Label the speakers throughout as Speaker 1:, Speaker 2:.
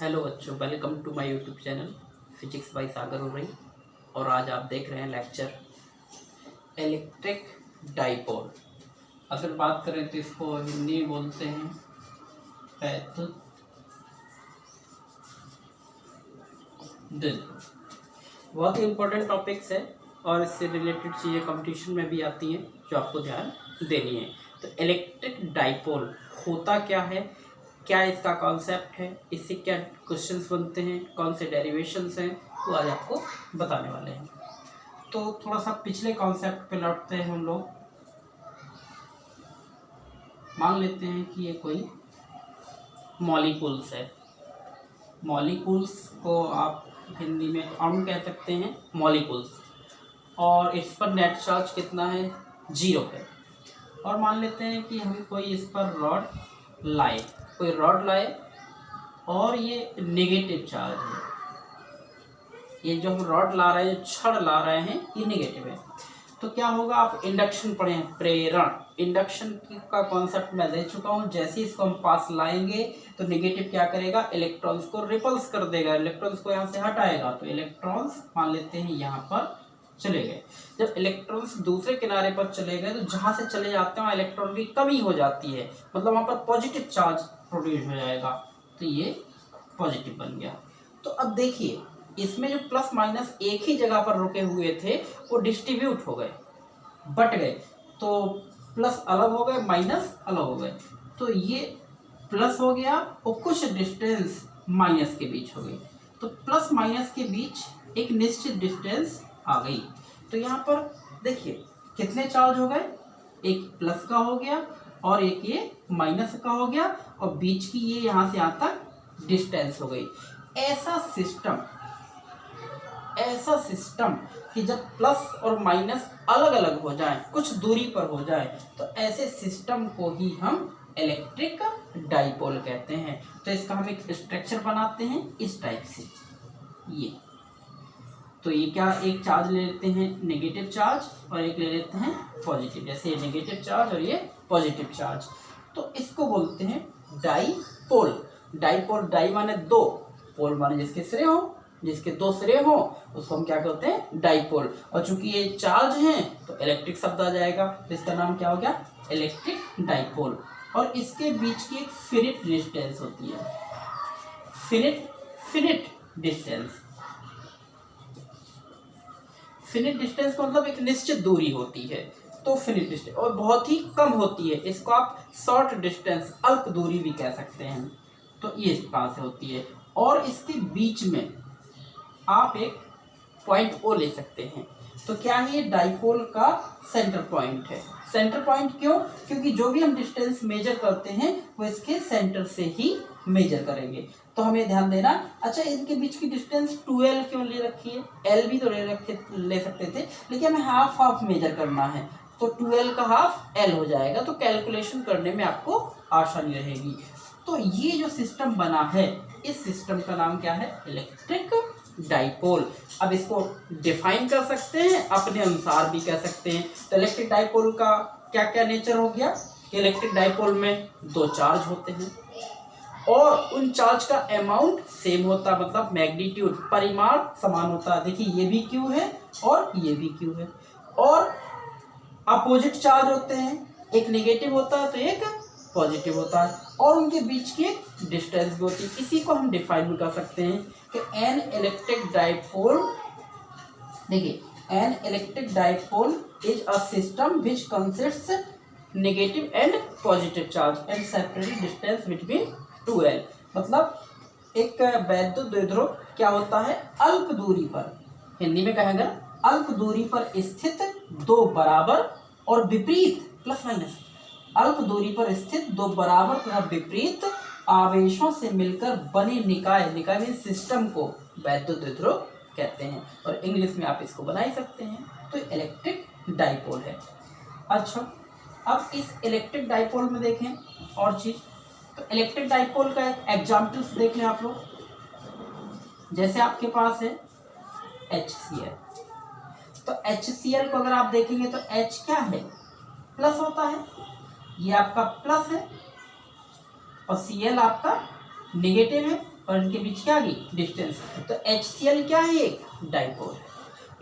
Speaker 1: Hello बच्चों, welcome to my YouTube channel physics by Sagar Urri. और आज आप देख रहे हैं लेक्चर इलेक्ट्रिक डाइपोल। अगर बात करें तो इसको हिंदी में बोलते हैं वैद्युत द्विध्रुव। बहुत ही इम्पोर्टेंट टॉपिक्स है और इससे रिलेटेड चीज़ें कंपटीशन में भी आती हैं जो आपको ध्यान देनी है। तो इलेक्ट्रिक डाइपोल होता क्या है, क्या इसका कॉन्सेप्ट है, इससे क्या क्वेश्चंस बनते हैं, कौन से डेरिवेशंस हैं, वो आज आपको बताने वाले हैं। तो थोड़ा सा पिछले कॉन्सेप्ट पे लौटते हैं हम लोग। मान लेते हैं कि ये कोई मॉलिक्यूल्स है। मॉलिक्यूल्स को आप हिंदी में अणु कह सकते हैं, मॉलिक्यूल्स। और इस पर नेट चार्ज कितना है, 0 है। और मान लेते हैं कि हम कोई इस पर रॉड लाए और ये नेगेटिव चार्ज है। ये जो हम रॉड ला रहे हैं, जो छड़ ला रहे हैं, ये नेगेटिव है। तो क्या होगा, आप इंडक्शन पढ़े हैं, प्रेरण। इंडक्शन का कॉन्सेप्ट मैं दे चुका हूँ। जैसे ही इसको हम पास लाएंगे तो नेगेटिव क्या करेगा, इलेक्ट्रॉन्स को रिपल्स कर देगा, इलेक्ट्रॉन्स को यहाँ से हटाएगा। तो इलेक्ट्रॉन्स मान लेते हैं यहाँ पर चले गए। जब इलेक्ट्रॉन्स दूसरे किनारे पर चले गए तो जहाँ से चले जाते हैं वहाँ इलेक्ट्रॉन की कमी हो जाती है, मतलब वहाँ पर पॉजिटिव चार्ज प्रोड्यूस हो जाएगा। तो ये पॉजिटिव बन गया। तो अब देखिए, इसमें जो प्लस माइनस एक ही जगह पर रुके हुए थे वो डिस्ट्रीब्यूट हो गए, बट गए। तो प्लस अलग हो गए, माइनस अलग हो गए। तो ये प्लस हो गया और कुछ डिस्टेंस माइनस के बीच हो गई। तो प्लस माइनस के बीच एक निश्चित डिस्टेंस आ गई। तो यहाँ पर देखिए कितने चार्ज हो गए, एक प्लस का हो गया और एक ये माइनस का हो गया, और बीच की ये यहाँ से यहाँ तक डिस्टेंस हो गई। ऐसा सिस्टम कि जब प्लस और माइनस अलग अलग हो जाए, कुछ दूरी पर हो जाए, तो ऐसे सिस्टम को ही हम इलेक्ट्रिक डाइपोल कहते हैं। तो इसका हम एक स्ट्रक्चर बनाते हैं इस टाइप से। ये तो ये क्या, एक चार्ज ले लेते हैं नेगेटिव चार्ज और एक ले लेते हैं पॉजिटिव। जैसे ये नेगेटिव चार्ज और ये पॉजिटिव चार्ज, तो इसको बोलते हैं डाइपोल। डाइपोल, डाई माने दो, पोल माने जिसके सिरे हो, जिसके दो सिरे हो, उसको हम क्या कहते हैं, डाइपोल। और चूंकि ये चार्ज हैं तो इलेक्ट्रिक शब्द आ जाएगा, तो इसका नाम क्या हो गया, इलेक्ट्रिक डाइपोल। और इसके बीच की एक फिनिट डिस्टेंस होती है, फिनिट डिस्टेंस। फिनिट डिस्टेंस का मतलब एक निश्चित दूरी होती है, तो फिनिट डिस्टेंस, और बहुत ही कम होती है। इसको आप शॉर्ट डिस्टेंस, अल्प दूरी भी कह सकते हैं। तो ये इस प्रकार से होती है। और इसके बीच में आप एक पॉइंट ओ ले सकते हैं। तो क्या है, ये डाइपोल का सेंटर पॉइंट है। सेंटर पॉइंट क्यों, क्योंकि जो भी हम डिस्टेंस मेजर करते हैं वो इसके सेंटर से ही मेजर करेंगे। तो हमें ध्यान देना। अच्छा, इनके बीच की डिस्टेंस 2l क्यों ले रखी है, l भी तो ले सकते थे, लेकिन हमें हाफ मेजर करना है, तो 2l का हाफ l हो जाएगा। तो कैलकुलेशन करने में आपको आसानी रहेगी। तो ये जो सिस्टम बना है, इस सिस्टम का नाम क्या है, इलेक्ट्रिक डाइपोल। अब इसको डिफाइन कर सकते हैं, अपने अनुसार भी कह सकते हैं। तो इलेक्ट्रिक डाइपोल का क्या क्या नेचर हो गया, इलेक्ट्रिक डाइपोल में दो चार्ज होते हैं और उन चार्ज का अमाउंट सेम होता, मतलब मैग्नीट्यूड, परिमाण समान होता है। देखिए ये भी क्यू है और ये भी क्यू है। और अपोजिट चार्ज होते हैं, एक नेगेटिव होता है तो एक पॉजिटिव होता है, और उनके बीच की एक डिस्टेंस भी होती है। इसी को हम डिफाइन भी कर सकते हैं कि एन इलेक्ट्रिक डाइपोल, देखिए N electric dipole is a system which consists negative and positive charge and separate distance between 2l। मतलब एक वैद्युत द्विध्रुव क्या होता है, अल्प दूरी पर, हिंदी में कहेंगे अल्प दूरी पर स्थित दो बराबर और विपरीत, प्लस माइनस, अल्प दूरी पर स्थित दो बराबर तथा विपरीत आवेशों से मिलकर बने निकाय में सिस्टम को वैद्युत द्विध्रुव कहते हैं। और इंग्लिश में आप इसको बना ही सकते हैं। तो इलेक्ट्रिक डाइपोल है। अच्छा, अब इस इलेक्ट्रिक डाइपोल में देखें और चीज, तो इलेक्ट्रिक डाइपोल का एक एग्जाम्पल्स देख लें आप लोग। जैसे आपके पास है HCl, तो HCl को अगर आप देखेंगे तो H क्या है, प्लस होता है, ये आपका प्लस है, और Cl आपका नेगेटिव है। और इनके बीच क्या आ गई डिस्टेंस। तो HCl क्या है, एक डाइपोल।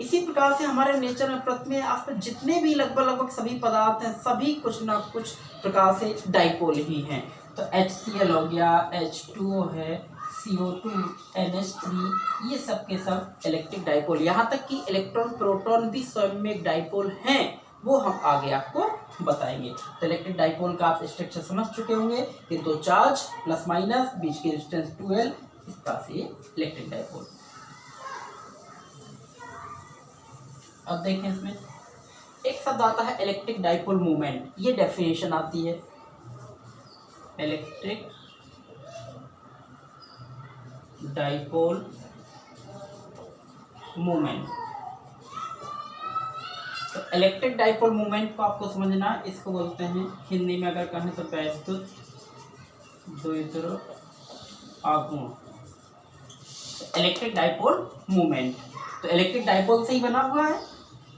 Speaker 1: इसी प्रकार से हमारे नेचर में पृथ्वी में आसपास जितने भी लगभग सभी पदार्थ हैं, सभी कुछ ना कुछ प्रकार से डाइपोल ही हैं। तो HCl हो गया, H2O है, CO2, NH3, ये सब के सब इलेक्ट्रिक डाइपोल। यहाँ तक कि इलेक्ट्रॉन प्रोटॉन भी स्वयं में एक डाइपोल हैं, वो हम आगे आपको बताएंगे। तो इलेक्ट्रिक डाइपोल का आप स्ट्रक्चर समझ चुके होंगे कि दो चार्ज प्लस माइनस, बीच की डिस्टेंस 2L, इस तरह से इलेक्ट्रिक डाइपोल। अब देखें, इसमें एक शब्द आता है इलेक्ट्रिक डाइपोल मूवमेंट। ये डेफिनेशन आती है इलेक्ट्रिक डाइपोल मूवमेंट। तो इलेक्ट्रिक डाइपोल मूवमेंट को आपको समझना, इसको बोलते हैं हिंदी में अगर कहें तो वैद्युत द्विध्रुव आघूर्ण। इलेक्ट्रिक डाइपोल मूवमेंट, तो इलेक्ट्रिक डाइपोल से ही बना हुआ है।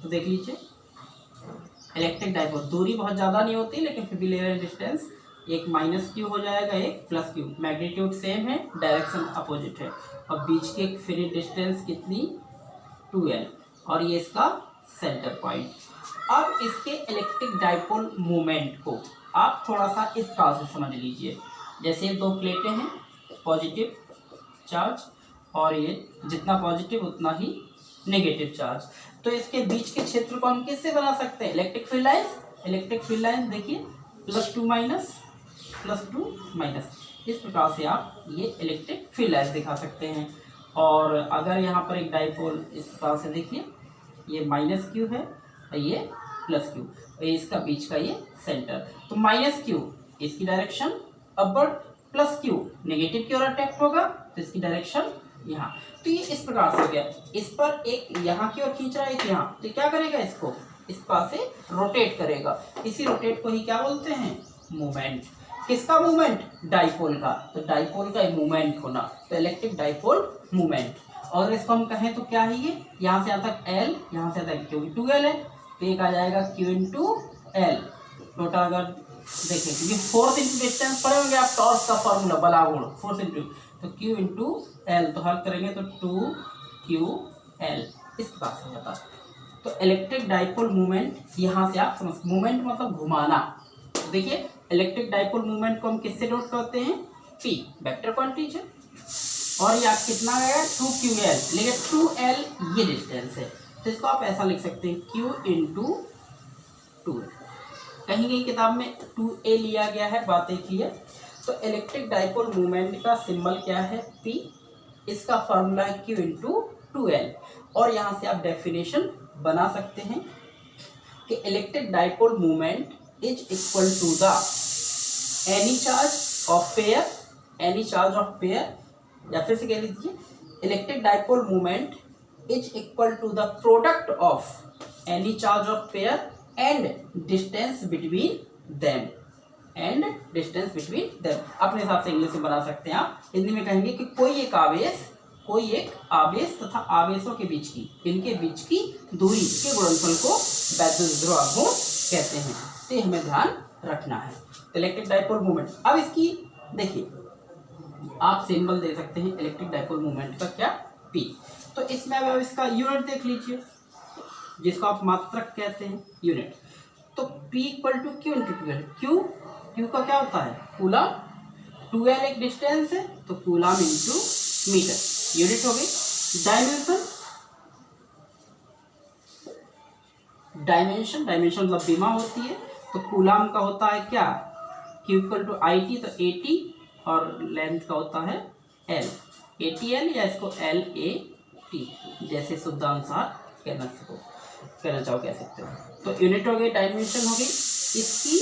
Speaker 1: तो देख लीजिए, इलेक्ट्रिक डाइपोल दूरी बहुत ज़्यादा नहीं होती, लेकिन फिर भी ले रहे हैं डिस्टेंस, एक माइनस क्यू हो जाएगा, एक प्लस क्यू, मैग्नीट्यूड सेम है, डायरेक्शन अपोजिट है, और बीच की एक फ्री डिस्टेंस कितनी 2L, और ये इसका सेंटर पॉइंट। अब इसके इलेक्ट्रिक डाइपोल मूवमेंट को आप थोड़ा सा इस तरह से समझ लीजिए, जैसे दो प्लेटें हैं, पॉजिटिव चार्ज, और ये जितना पॉजिटिव उतना ही नेगेटिव चार्ज। तो इसके बीच के क्षेत्र को हम किससे बना सकते हैं, electric field lines. Electric field lines देखिए, +2 माइनस, +2 माइनस, इस प्रकार से आप ये इलेक्ट्रिक फील्ड लाइंस दिखा सकते हैं। और अगर यहाँ पर एक डाइपोल इस प्रकार से देखिए, ये -Q है और ये +Q, और ये इसका बीच का ये सेंटर। तो -Q इसकी डायरेक्शन अपवर्ड, +Q नेगेटिव की ओर अट्रैक्ट होगा, तो इसकी डायरेक्शन यहाँ। तो ये इस प्रकार से हो गया, इस पर एक यहाँ की ओर खींच रहा है, एक यहाँ, तो क्या करेगा, इसको इस प्रकार से रोटेट करेगा। इसी रोटेट को ही क्या बोलते हैं, मूवमेंट। किसका मूवमेंट, डाइपोल का। तो डाइपोल का मूवमेंट होना, तो इलेक्ट्रिक डाइपोल मूवमेंट। और इसको हम कहें तो क्या है, ये यहाँ से आता है L, यहाँ से आता है Q, 2L है, तो एक आ जाएगा Q × L। टोटल अगर देखें, क्योंकि फोर्स इंटू डिस्टेंस पढ़े होंगे आप, टॉर्क का फॉर्मूला बला गुण, फोर्स इंटू, तो Q × L, तो हल करेंगे तो 2QL, इस प्रकार से होता है। तो इलेक्ट्रिक डाइपोल मूवमेंट यहाँ से आप समझ, मूवमेंट मतलब घुमाना। तो देखिए, इलेक्ट्रिक डाइपोल मूवमेंट को हम किससे डोट करते हैं, P, वेक्टर क्वांटिटी है, और ये आप कितना गया 2QL, लेकिन 2L ये डिस्टेंस है, तो इसको आप ऐसा लिख सकते हैं Q × 2। कहीं कहीं किताब में 2A लिया गया है, बात एक ही है। तो इलेक्ट्रिक डाइपोल मूवमेंट का सिंबल क्या है, P, इसका फॉर्मूला है Q × 2L। और यहाँ से आप डेफिनेशन बना सकते हैं कि electric dipole movement is equal to the any charge of pair, any charge of pair, या फिर से कह लीजिए electric dipole movement is equal to the product of any charge of pair and distance between them, and distance between them. अपने हिसाब से English में बना सकते हैं आप। हिंदी में कहेंगे कि कोई एक आवेश तथा आवेशों के बीच की, इनके बीच की दूरी के गुणनफल को वैद्युत आघूर्ण कहते हैं। तो ये हमें ध्यान रखना है। इलेक्ट्रिक डाइपोल मूवमेंट, अब इसकी देखिए आप सिंबल दे सकते हैं इलेक्ट्रिक डाइपोल मूवमेंट का, क्या, P। तो इसमें अब इसका यूनिट देख लीजिए, जिसको आप मात्रक कहते हैं, यूनिट। तो P = Q × 2L। Q का क्या होता है, कूलम, 2L एक डिस्टेंस है, तो कूलम × मीटर, यूनिट हो गई। डायमेंशन मतलब बीमा होती है, तो कूलम का होता है क्या, Q = IT, तो 80, और लेंथ का होता है L, ATL, या इसको LAT, जैसे शुद्धानुसार कहना चाहो कह सकते हो। तो यूनिट हो गई, डायमेंशन हो गई। इसकी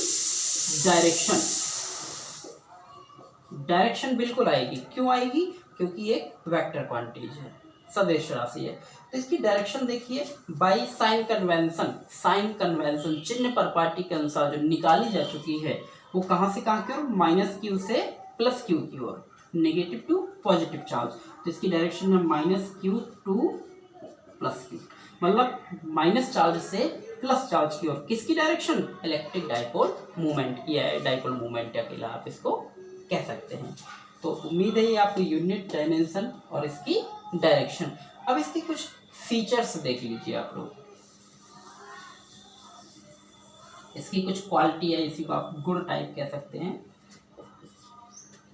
Speaker 1: डायरेक्शन बिल्कुल आएगी, क्यों आएगी, क्योंकि एक वेक्टर क्वांटिटी है, सदिश राशि है। तो इसकी डायरेक्शन देखिए, बाई साइन कन्वेंशन, चिन्ह परपाटी के अनुसार जो निकाली जा चुकी है, वो कहाँ से कहाँ की ओर, -Q से +Q की ओर, नेगेटिव टू पॉजिटिव चार्ज। तो इसकी डायरेक्शन है -Q to +Q, मतलब माइनस चार्ज से प्लस चार्ज की ओर। किसकी डायरेक्शन, इलेक्ट्रिक डाइपोल मूवमेंट की है, डाइपोल मूवमेंट अकेला आप इसको कह सकते हैं। तो उम्मीद है ये आपको यूनिट, डायमेंशन और इसकी डायरेक्शन। अब इसकी कुछ फीचर्स देख लीजिए आप लोग। इसकी कुछ क्वालिटी है, इसी को आप गुण टाइप कह सकते हैं।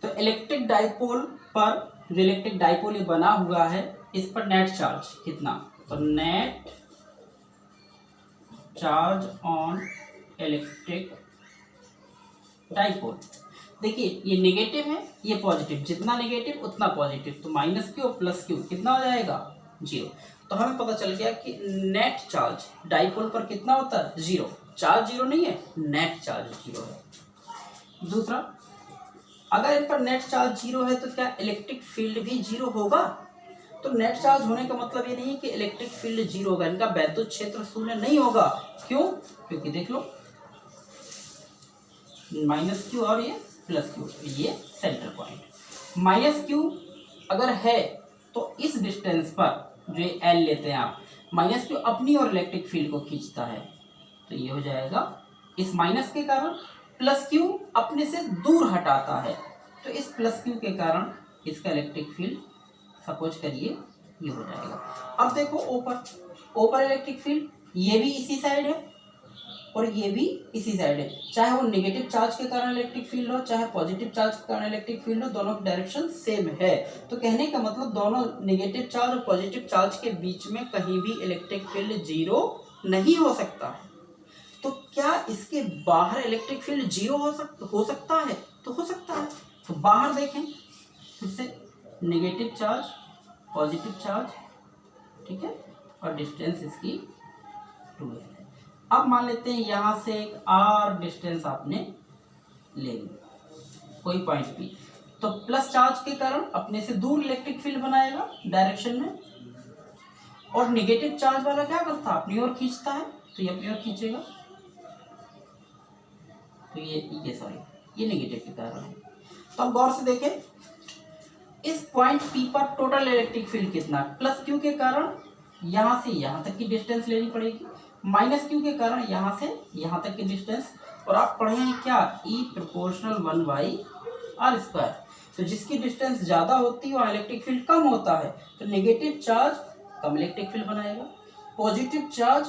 Speaker 1: तो इलेक्ट्रिक डाइपोल पर, जो इलेक्ट्रिक डाइपोल ये बना हुआ है, इस पर नेट चार्ज कितना, तो net charge on electric dipole, देखिए ये नेगेटिव है, ये पॉजिटिव, जितना नेगेटिव उतना पॉजिटिव, तो माइनस क्यू प्लस क्यू कितना हो जाएगा, 0। तो हमें पता चल गया कि नेट चार्ज डाइपोल पर कितना होता है, 0। चार्ज 0 नहीं है, नेट चार्ज 0 है। दूसरा, अगर इन पर नेट चार्ज 0 है तो क्या इलेक्ट्रिक फील्ड भी 0 होगा, तो नेट चार्ज होने का मतलब ये नहीं है कि इलेक्ट्रिक फील्ड 0 होगा, इनका वैद्युत क्षेत्र शून्य नहीं होगा। क्यों, क्योंकि देख लो माइनस क्यू और ये प्लस क्यू, ये सेंटर पॉइंट, माइनस क्यू अगर है तो इस डिस्टेंस पर जो एल लेते हैं आप, माइनस क्यू अपनी और इलेक्ट्रिक फील्ड को खींचता है, तो ये हो जाएगा इस माइनस के कारण, प्लस क्यू अपने से दूर हटाता है, तो इस प्लस क्यू के कारण इसका इलेक्ट्रिक फील्ड सपोज करिए ये हो जाएगा। अब देखो ऊपर इलेक्ट्रिक फील्ड, ये भी इसी साइड है और ये भी इसी साइड है, चाहे वो नेगेटिव चार्ज के कारण इलेक्ट्रिक फील्ड हो, चाहे पॉजिटिव चार्ज के कारण इलेक्ट्रिक फील्ड हो, दोनों की डायरेक्शन सेम है। तो कहने का मतलब दोनों नेगेटिव चार्ज और पॉजिटिव चार्ज के बीच में कहीं भी इलेक्ट्रिक फील्ड 0 नहीं हो सकता है। तो क्या इसके बाहर इलेक्ट्रिक फील्ड 0 हो सकता है, तो हो सकता है। तो बाहर देखें फिर से, नेगेटिव चार्ज, पॉजिटिव चार्ज, ठीक है, और डिस्टेंस इसकी 2 है। अब मान लेते हैं यहाँ से एक आर डिस्टेंस आपने ले ली, कोई पॉइंट भी, तो प्लस चार्ज के कारण अपने से दूर इलेक्ट्रिक फील्ड बनाएगा डायरेक्शन में, और नेगेटिव चार्ज वाला क्या करता है, अपनी ओर खींचता है, तो ये अपनी ओर खींचेगा, तो ये नेगेटिव के कारण है। तो अब गौर से देखें, इस पॉइंट पी पर टोटल इलेक्ट्रिक फील्ड कितना, प्लस क्यू के कारण यहाँ से यहाँ तक की डिस्टेंस लेनी पड़ेगी, माइनस क्यू के कारण यहाँ से यहाँ तक की डिस्टेंस, और आप पढ़े हैं क्या, E प्रोपोर्शनल 1/r²। तो जिसकी डिस्टेंस ज़्यादा होती है वहाँ इलेक्ट्रिक फील्ड कम होता है, तो नेगेटिव चार्ज कम इलेक्ट्रिक फील्ड बनाएगा, पॉजिटिव चार्ज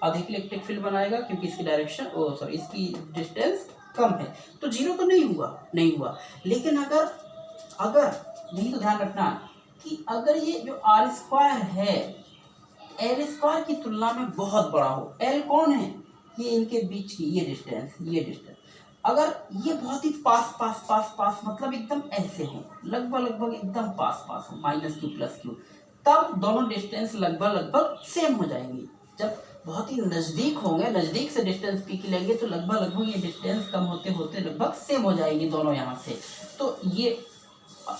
Speaker 1: अधिक इलेक्ट्रिक फील्ड बनाएगा, क्योंकि इसकी डायरेक्शन इसकी डिस्टेंस कम है। तो 0 तो नहीं हुआ। लेकिन अगर यही तो ध्यान रखना कि अगर ये जो r² है l² की तुलना में बहुत बड़ा हो, l कौन है, ये इनके बीच की ये डिस्टेंस, अगर ये बहुत ही पास मतलब एकदम ऐसे हो, लगभग एकदम पास हो, माइनस क्यू प्लस क्यू, तब दोनों डिस्टेंस लगभग सेम हो जाएंगी। जब बहुत ही नज़दीक होंगे, नज़दीक से डिस्टेंस पी के लेंगे, तो लगभग ये डिस्टेंस कम होते लगभग सेम हो जाएंगी दोनों यहाँ से। तो ये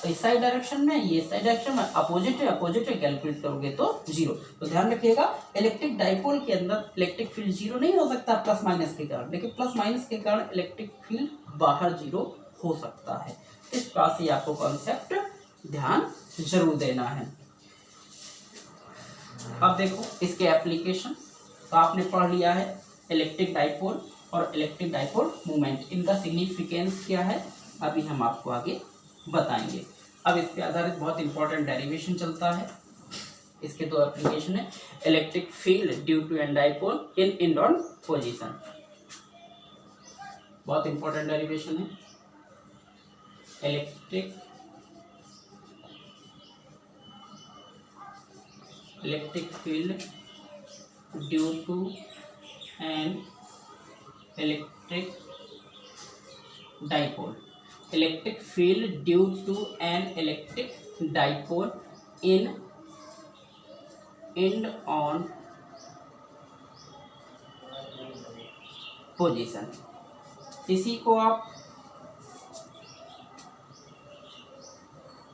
Speaker 1: इस साइड डायरेक्शन में, ये साइड डायरेक्शन में अपोजिट है, कैलकुलेट करोगे तो 0। तो ध्यान रखिएगा, इलेक्ट्रिक डाइपोल के अंदर इलेक्ट्रिक फील्ड 0 नहीं हो सकता प्लस माइनस के कारण, लेकिन प्लस माइनस के कारण इलेक्ट्रिक फील्ड बाहर 0 हो सकता है। इस प्रकार से आपको कॉन्सेप्ट ध्यान जरूर देना है। अब देखो इसके एप्लीकेशन, तो आपने पढ़ लिया है इलेक्ट्रिक डाइपोल और इलेक्ट्रिक डाइपोल मूवमेंट, इनका सिग्निफिकेंस क्या है अभी हम आपको आगे बताएंगे। अब इस पे आधारित बहुत इंपॉर्टेंट डेरिवेशन चलता है। इसके 2 एप्लीकेशन है, electric field due to an dipole in end on position, बहुत इंपॉर्टेंट डेरिवेशन है। Electric field due to an electric dipole, electric field due to an electric dipole in end on position. इसी को आप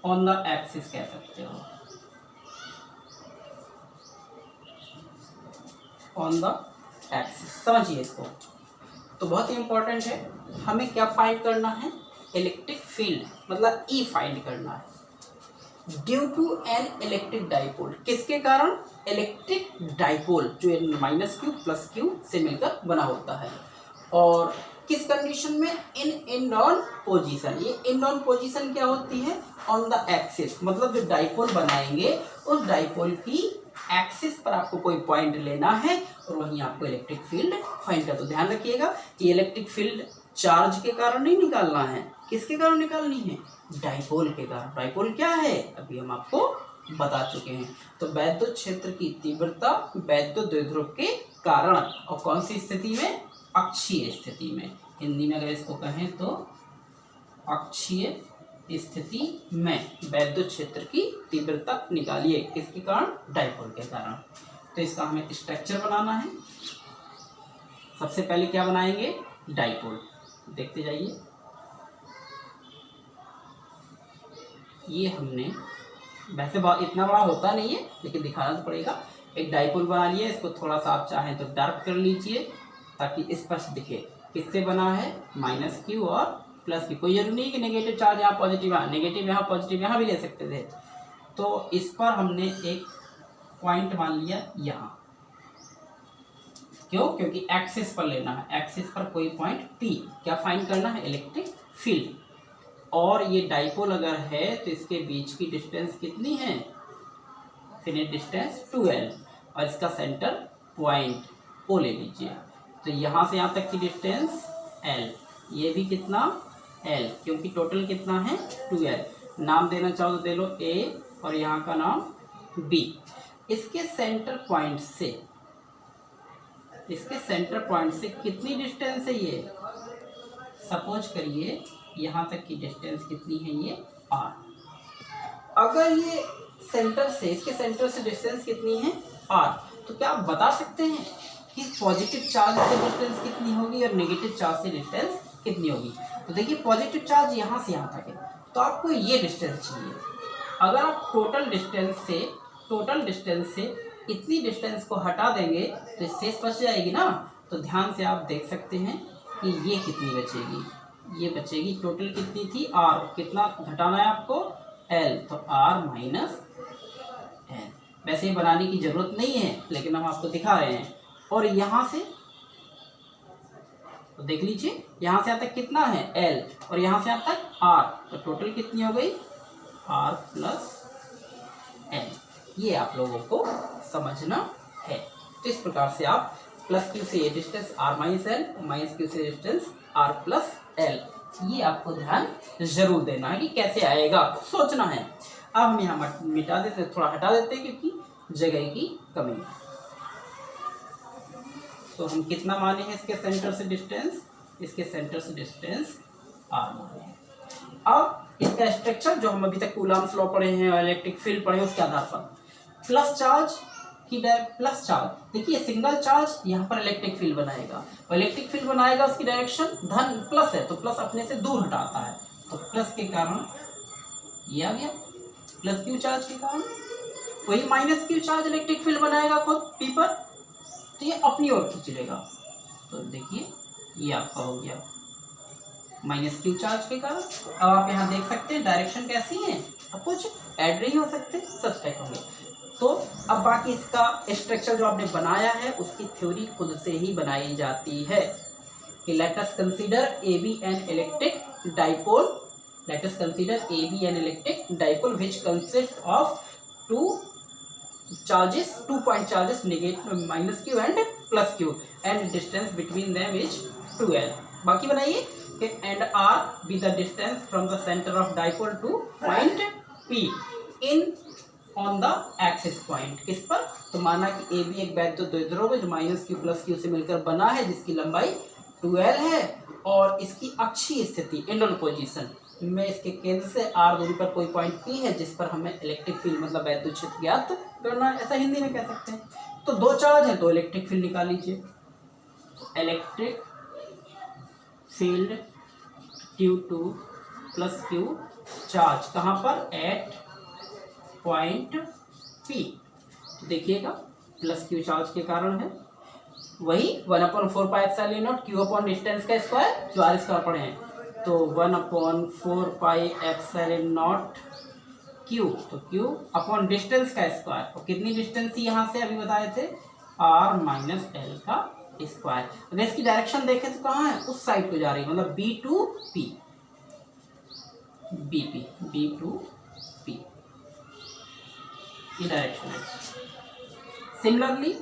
Speaker 1: on the axis कह सकते हो, on the axis, समझिए इसको। तो बहुत ही इंपॉर्टेंट है, हमें क्या फाइंड करना है, इलेक्ट्रिक फील्ड मतलब E फाइंड करना है due to an electric dipole, किसके कारण, इलेक्ट्रिक डाइपोल जो माइनस क्यू प्लस क्यू से मिलकर बना होता है। और किस कंडीशन में? In on position. ये इन ऑन पोजीशन क्या होती है? ऑन द एक्सिस, मतलब जो डाइपोल बनाएंगे उस डाइपोल की एक्सिस पर आपको कोई पॉइंट लेना है और वहीं आपको इलेक्ट्रिक फील्ड फाइंड करना। तो ध्यान रखिएगा ये इलेक्ट्रिक फील्ड चार्ज के कारण नहीं निकालना है, किसके कारण निकालनी है? डाइपोल के कारण। डाइपोल क्या है अभी हम आपको बता चुके हैं। तो वैद्युत क्षेत्र की तीव्रता वैद्युत द्विध्रुव के कारण, और कौन सी स्थिति में? अक्षीय स्थिति में। हिंदी में अगर इसको कहें तो अक्षीय स्थिति में वैद्युत क्षेत्र की तीव्रता निकालिए, किसके कारण? डाइपोल के कारण। तो इसका हमें स्ट्रक्चर बनाना है। सबसे पहले क्या बनाएंगे? डाइपोल। देखते जाइए। ये हमने, वैसे इतना बड़ा होता नहीं है लेकिन दिखाना तो पड़ेगा। एक डाइपोल बना लिया, इसको थोड़ा सा आप चाहें तो डार्क कर लीजिए ताकि स्पष्ट दिखे। किससे बना है? माइनस क्यू और प्लस क्यू। कोई जरूरी नहीं कि नेगेटिव चार्ज यहाँ पॉजिटिव, यहाँ नेगेटिव, यहाँ पॉजिटिव, यहाँ भी ले सकते थे। तो इस पर हमने एक पॉइंट मान लिया यहाँ। क्यों? क्योंकि एक्सिस पर लेना है, एक्सिस पर कोई पॉइंट P। क्या फाइंड करना है? Electric field. और ये डाइपोल अगर है तो इसके बीच की डिस्टेंस कितनी है? फिनिट डिस्टेंस 2L, और इसका सेंटर पॉइंट O ले लीजिए। तो यहाँ से यहाँ तक की डिस्टेंस L, ये भी कितना? L, क्योंकि टोटल कितना है? 2L। नाम देना चाहो तो दे लो A और यहाँ का नाम B। इसके सेंटर पॉइंट से कितनी डिस्टेंस है ये? सपोज करिए यहाँ तक की डिस्टेंस कितनी है? ये R। अगर ये सेंटर से, इसके सेंटर से डिस्टेंस कितनी है? R। तो क्या आप बता सकते हैं कि पॉजिटिव चार्ज से डिस्टेंस कितनी होगी और नेगेटिव चार्ज से डिस्टेंस कितनी होगी? तो देखिए पॉजिटिव चार्ज यहाँ से यहाँ तक है, तो आपको ये डिस्टेंस चाहिए। अगर आप टोटल डिस्टेंस से इतनी डिस्टेंस को हटा देंगे तो शेष बच जाएगी ना। तो ध्यान से आप देख सकते हैं कि ये कितनी बचेगी? ये बचेगी, टोटल कितनी थी? R। कितना घटाना है आपको? L। तो R माइनस L। वैसे बनाने की जरूरत नहीं है लेकिन हम आपको दिखा रहे हैं। और यहाँ से तो देख लीजिए, यहाँ से यहाँ तक कितना है? L, और यहाँ से यहाँ तक R। तो टोटल कितनी हो गई? R plus L। ये आप लोगों को समझना है। तो इस प्रकार से आप प्लस क्यू से ये distance R minus L, minus Q से डिस्टेंस R प्लस L, ये आपको ध्यान जरूर देना है कि कैसे आएगा, सोचना है। अब हम यहाँ मिटा देते, थोड़ा हटा देते हैं क्योंकि जगह की कमी है। तो हम कितना माने हैं इसके सेंटर से डिस्टेंस? इसके सेंटर से डिस्टेंस R माने हैं। अब इसका स्ट्रक्चर जो हम अभी तक कूलम्ब्स लॉ पढ़े हैं और इलेक्ट्रिक फील्ड पढ़े हैं उसके आधार पर प्लस चार्ज, देखिए सिंगल चार्ज यहाँ पर इलेक्ट्रिक फील्ड बनाएगा, और इलेक्ट्रिक फील्ड बनाएगा उसकी डायरेक्शन धन प्लस है, तो प्लस अपने से दूर हटाता है। तो प्लस के कारण ये आ गया, प्लस क्यू चार्ज के कारण। वही minus Q charge electric field बनाएगा खुद P पर, तो ये अपनी ओर खींच लेगा। तो देखिए ये आपका हो गया माइनस क्यू चार्ज के कारण। अब आप यहाँ देख सकते हैं डायरेक्शन कैसी है, अब कुछ ऐड नहीं हो सकते, सब्सट्रैक्ट होंगे। तो अब बाकी इसका स्ट्रक्चर जो आपने बनाया है उसकी थ्योरी खुद से ही बनाई जाती है कि let us consider A B an electric dipole which consist of two point charges negative minus Q and plus Q and distance between them is 2L। बाकी बनाइए कि and R be the distance from the centre of dipole to point P in on the axis point. किस पर? तो माना कि A B एक वैद्युत द्विध्रुव है जो माइनस क्यू प्लस क्यू से मिलकर बना है, जिसकी लंबाई 2L है और इसकी अक्षीय स्थिति इंडोल पोजीशन में इसके केंद्र से R दूरी पर कोई पॉइंट P है जिस पर हमें इलेक्ट्रिक फील्ड मतलब वैद्युत क्षेत्र ज्ञात करना है, ऐसा हिंदी में कह सकते हैं। तो दो चार्ज है तो इलेक्ट्रिक फील्ड निकाल लीजिए। Electric field Q2 plus Q charge कहाँ पर? At point P। तो देखिएगा प्लस क्यू चार्ज के कारण है, वही 1/4πε0 क्यू अपॉन डिस्टेंस का स्क्वायर जो R स्क्वायर पढ़े हैं, तो 1/4πε0 क्यू, तो क्यू अपॉन डिस्टेंस का स्क्वायर। और कितनी डिस्टेंस थी यहाँ से अभी बताए थे? R माइनस L का स्क्वायर। अगर इसकी डायरेक्शन देखें तो कहाँ है, उस साइड को जा रही है, मतलब B to P, B to P ये डायरेक्शन है। Similarly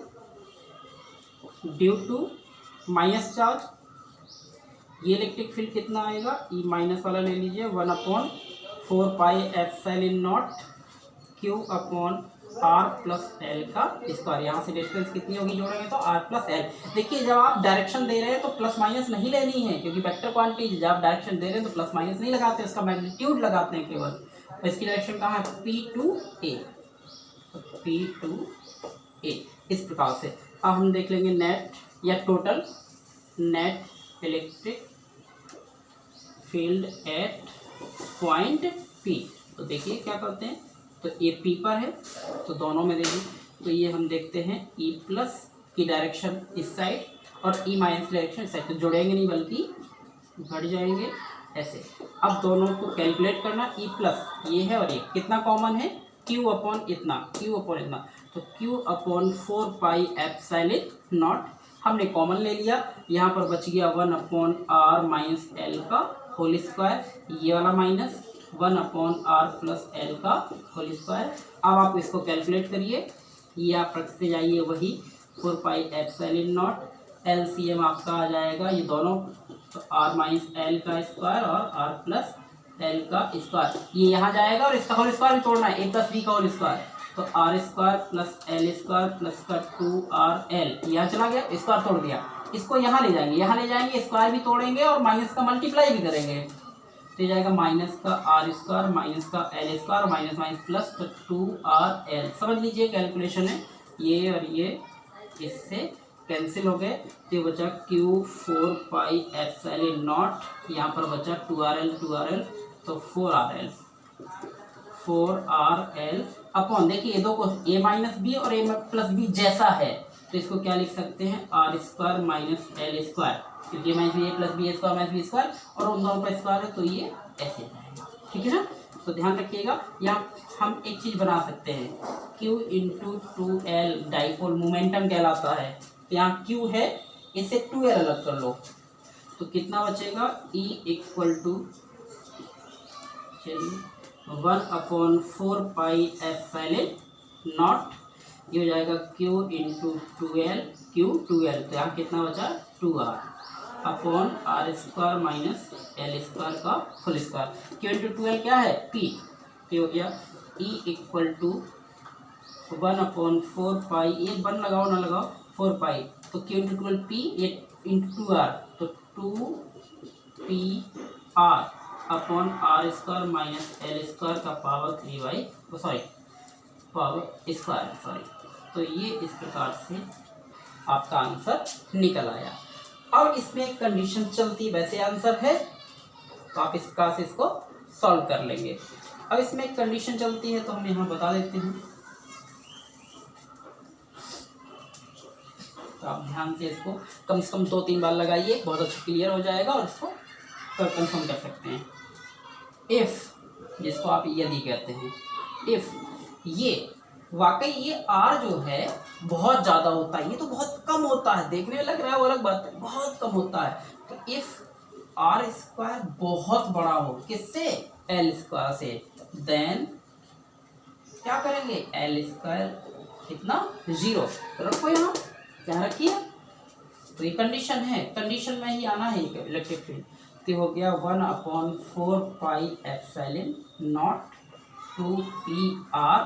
Speaker 1: due to minus charge, ये इलेक्ट्रिक फील्ड कितना आएगा, ई माइनस वाला ले लीजिए, 1/4πε0 Q upon R plus L का स्क्वायर। यहाँ से डिस्टेंस कितनी होगी जोड़ेंगे तो आर प्लस एल। देखिए जब आप डायरेक्शन दे रहे हैं तो प्लस माइनस नहीं लेनी है, क्योंकि वेक्टर क्वांटिटी जब आप डायरेक्शन दे रहे हैं तो प्लस माइनस नहीं लगाते, उसका मैग्नीट्यूड लगाते हैं केवल। तो इसकी डायरेक्शन कहाँ है, पी टू ए, इस प्रकार से। अब हम देख लेंगे नेट या total net electric field at point P. तो देखिए क्या करते हैं, तो ये पी पर है तो दोनों में देखिए, तो ये हम देखते हैं ई प्लस की डायरेक्शन इस साइड और ई माइनस की डायरेक्शन इस साइड, तो जुड़ेंगे नहीं बल्कि घट जाएंगे ऐसे। अब दोनों को कैलकुलेट करना, ई प्लस ये है और ये कितना कॉमन है, क्यू अपॉन इतना, तो क्यू अपॉन 4πε0 हमने कॉमन ले लिया। यहाँ पर बच गया 1/r माइनस एल का होल स्क्वायर, ये वाला माइनस 1/r प्लस एल का होल स्क्वायर। अब आप इसको कैलकुलेट करिए, ये आप रखते जाइए वही 4πε0, LCM आपका आ जाएगा ये दोनों, तो r माइनस एल का स्क्वायर और r प्लस एल का स्क्वायर, ये यहाँ जाएगा और इसका होल स्क्वायर भी तोड़ना है, a प्लस बी का होल स्क्वायर, तो R square plus L square plus का 2rl, यहाँ चला गया, स्क्वायर तोड़ दिया, इसको यहाँ ले जाएंगे, स्क्वायर भी तोड़ेंगे और माइनस का मल्टीप्लाई भी करेंगे, तो ये जाएगा माइनस का आर स्क्वायर माइनस का L square minus minus plus तो 2rl। समझ लीजिए कैलकुलेशन है, ये और ये इससे कैंसिल हो गए, तो बचा क्यू 4πε0, यहाँ पर बचा 2rl, तो 4rl अपॉन, देखिए ये दो को a माइनस बी और a प्लस बी जैसा है, तो इसको क्या लिख सकते हैं, R square minus L square, क्योंकि a minus B A plus B square minus B square और उन दोनों का स्क्वायर है, तो ये ऐसे जाएगा, ठीक है ना। तो ध्यान रखिएगा, यहाँ हम एक चीज़ बना सकते हैं, Q into 2L dipole momentum कहलाता है, तो यहाँ Q है, इससे 2L अलग कर लो, तो कितना बचेगा, E इक्वल टू 1/4πε0, ये हो जाएगा Q इंटू 2L, तो यहाँ कितना बचा 2R upon R square minus L square का full square. Q into 2L क्या है, P, तो हो गया E इक्वल टू 1/4π, ये 1 लगाओ ना लगाओ 4π, तो Q इंटू 2L P, ये इंटू 2R, तो 2PR upon R square minus L square का पावर 3/, पावर स्क्वायर, तो ये इस प्रकार से आपका आंसर निकल आया। अब इसमें एक कंडीशन चलती, वैसे आंसर है तो आप इस प्रकार से इसको सॉल्व कर लेंगे। अब इसमें एक कंडीशन चलती है तो हम यहाँ बता देते हैं, तो आप ध्यान से इसको कम से कम 2-3 बार लगाइए, बहुत अच्छा क्लियर हो जाएगा और इसको कंफर्म कर सकते हैं। इफ, जिसको आप यदि कहते हैं, इफ ये वाकई ये r जो है बहुत ज़्यादा होता है, ये तो बहुत कम होता है, देखने में लग रहा है वो अलग बात है, बहुत कम होता है, तो इफ r स्क्वायर बहुत बड़ा हो किससे, l स्क्वायर से, देन क्या करेंगे, l स्क्वायर कितना 0, तो रखो यहाँ, क्या रखिए, तो ये कंडीशन है, कंडीशन में ही आना है इलेक्ट्रिक फील्ड, तो हो गया 1/4πε0 2PR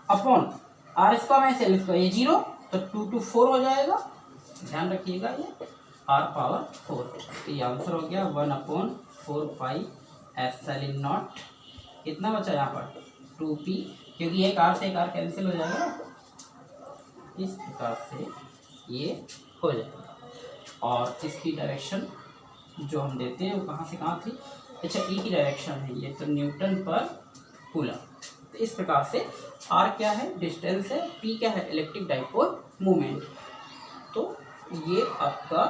Speaker 1: upon R square minus L square, ये 0, तो 2 to 4 हो जाएगा, ध्यान रखिएगा ये r पावर 4, तो ये आंसर हो गया 1/4πε0, कितना बचा यहाँ पर 2p, क्योंकि एक r से एक r कैंसिल हो जाएगा, इस प्रकार से ये हो जाएगा। और इसकी डायरेक्शन जो हम देते हैं वो कहाँ से कहाँ थी, अच्छा ई की डायरेक्शन है ये, तो न्यूटन पर कूलम, तो इस प्रकार से r क्या है, डिस्टेंस है, p क्या है, इलेक्ट्रिक डाइपोल मोमेंट। तो ये आपका,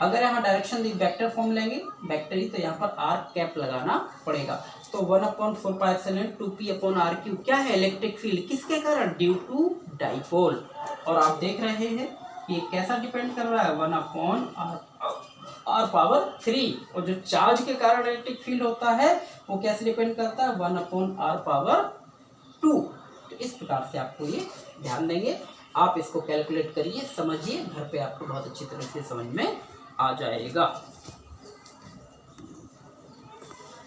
Speaker 1: अगर यहाँ डायरेक्शन दी वेक्टर फॉर्म लेंगे, वेक्टर ही, तो यहाँ पर r कैप लगाना पड़ेगा, तो 1/4πε 2p/r3 क्या है, इलेक्ट्रिक फील्ड, किसके कारण, ड्यू टू डाइपोल। और आप देख रहे हैं ये कैसा डिपेंड कर रहा है, 1/r⁻³ और जो चार्ज के कारण इलेक्ट्रिक फील्ड होता है वो कैसे डिपेंड करता है, 1/r⁻²। तो इस प्रकार से आपको ये ध्यान देंगे, आप इसको कैलकुलेट करिए, समझिए, घर पे आपको बहुत अच्छी तरह से समझ में आ जाएगा।